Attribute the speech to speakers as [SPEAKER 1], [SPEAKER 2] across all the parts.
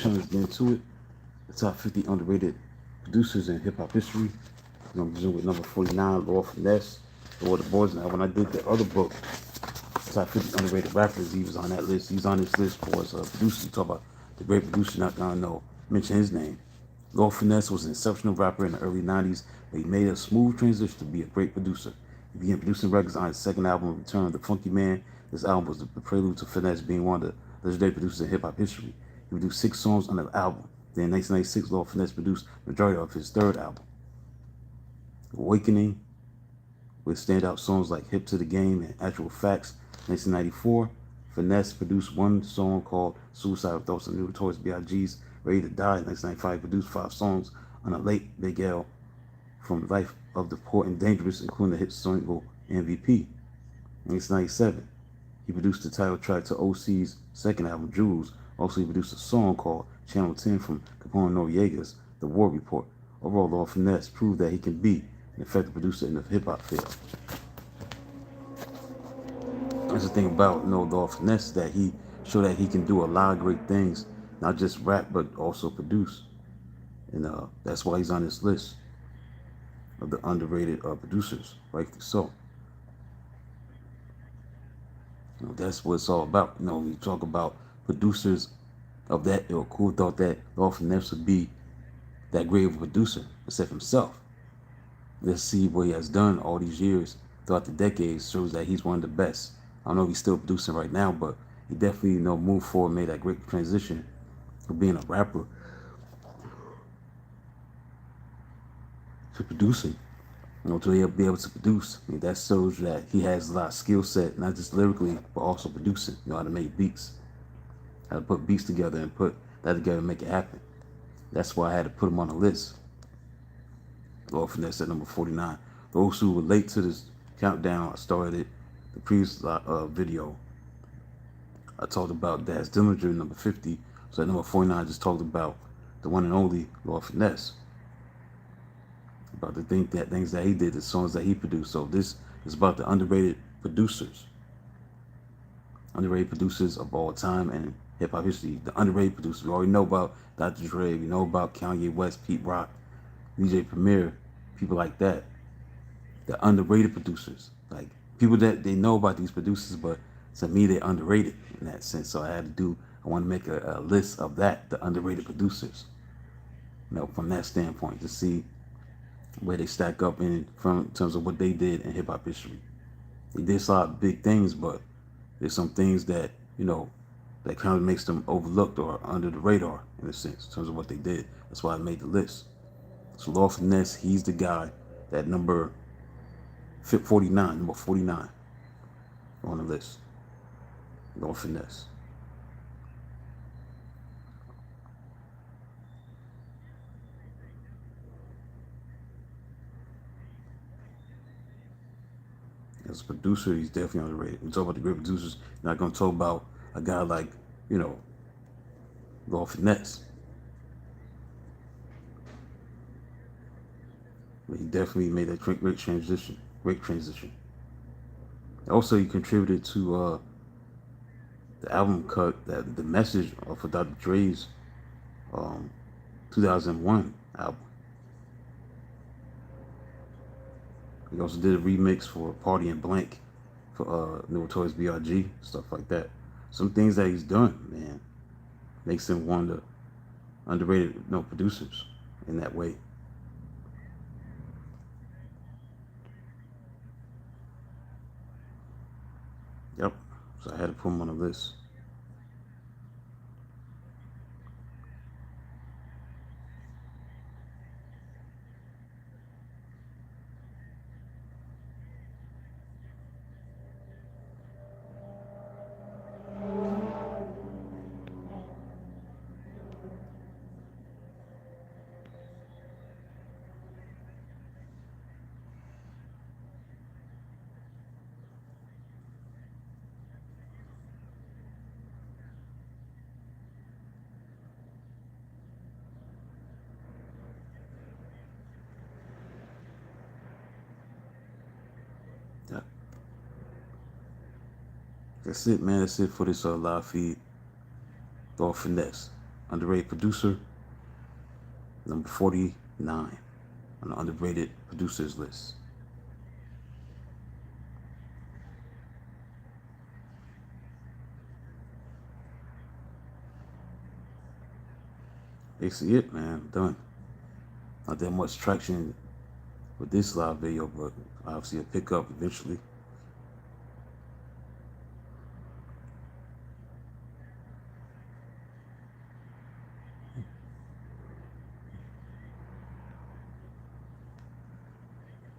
[SPEAKER 1] Let's get into it. The top 50 underrated producers in hip hop history. I'm beginning with number 49, Lord Finesse, Lord of the Boys. Now, when I did the other book, top 50 underrated rappers, he was on that list. He's on this list for us. Producers, you talk about the great producer, not gonna know, mention his name. Lord Finesse was an exceptional rapper in the early 90s, but he made a smooth transition to be a great producer. He began producing records on his second album, Return of the Funky Man. This album was the prelude to Finesse being one of the legendary producers in hip hop history. He produced 6 songs on the album. Then in 1996, Lord Finesse produced the majority of his third album, Awakening, with standout songs like Hip to the Game and Actual Facts. 1994, Finesse produced one song called Suicidal Thoughts on Notorious B.I.G.'s Ready to Die. In 1995, he produced 5 songs on a late Big L from Life of the Poor and Dangerous, including the hit single MVP. In 1997, he produced the title track to OC's second album, Jewels. Also, he produced a song called Channel 10 from Capone Noriega's The War Report. Overall, Lord Finesse proved that he can be an effective producer in the hip hop field. That's the thing about Lord Finesse, that he showed that he can do a lot of great things, not just rap but also produce, and that's why he's on this list of the underrated producers, rightly so. That's what it's all about. We talk about producers of that ilk who thought that Lord Finesse would be that great of a producer, except himself. Let's see what he has done all these years throughout the decades. Shows that he's one of the best. I don't know if he's still producing right now, but he definitely moved forward, made that great transition from being a rapper to producing. To be able to produce. That shows that he has a lot of skill set, not just lyrically, but also producing. How to make beats, how to put beats together and put that together and make it happen. That's why I had to put him on the list. Lord Finesse at number 49. Those who relate to this countdown, I started it, the previous video. I talked about Daz Dillinger, number 50. So at number 49, I just talked about the one and only Lord Finesse. About the things that he did, the songs that he produced. So this is about the underrated producers. Underrated producers of all time and hip hop history. The underrated producers. We already know about Dr. Dre, we know about Kanye West, Pete Rock, DJ Premier, people like that. The underrated producers. Like people that they know about these producers, but to me they're underrated in that sense. So I want to make a list of that, the underrated producers. From that standpoint, to see where they stack up in terms of what they did in hip hop history. They did a lot of big things, but there's some things that that kind of makes them overlooked or under the radar in a sense in terms of what they did. That's why I made the list. So Lord Finesse, he's the guy that number 49 on the list. Lord Finesse. As a producer, he's definitely underrated. We talk about the great producers. Not gonna talk about a guy like, Lord Finesse. But he definitely made that great transition. Great transition. Also, he contributed to the album cut, that the message for Dr. Dre's um, 2001 album. He also did a remix for Party and Blank for Notorious B.I.G., stuff like that. Some things that he's done, man, makes him one of the underrated producers in that way. Yep. So I had to put him on the list. Yep. That's it, man. That's it for this live feed. Lord Finesse. underrated producer, number 49 on the underrated producers list. Basically it, man. I'm done. Not that much traction with this live video, but obviously a pickup eventually.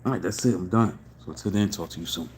[SPEAKER 1] All right, that's it. I'm done. So till then, talk to you soon.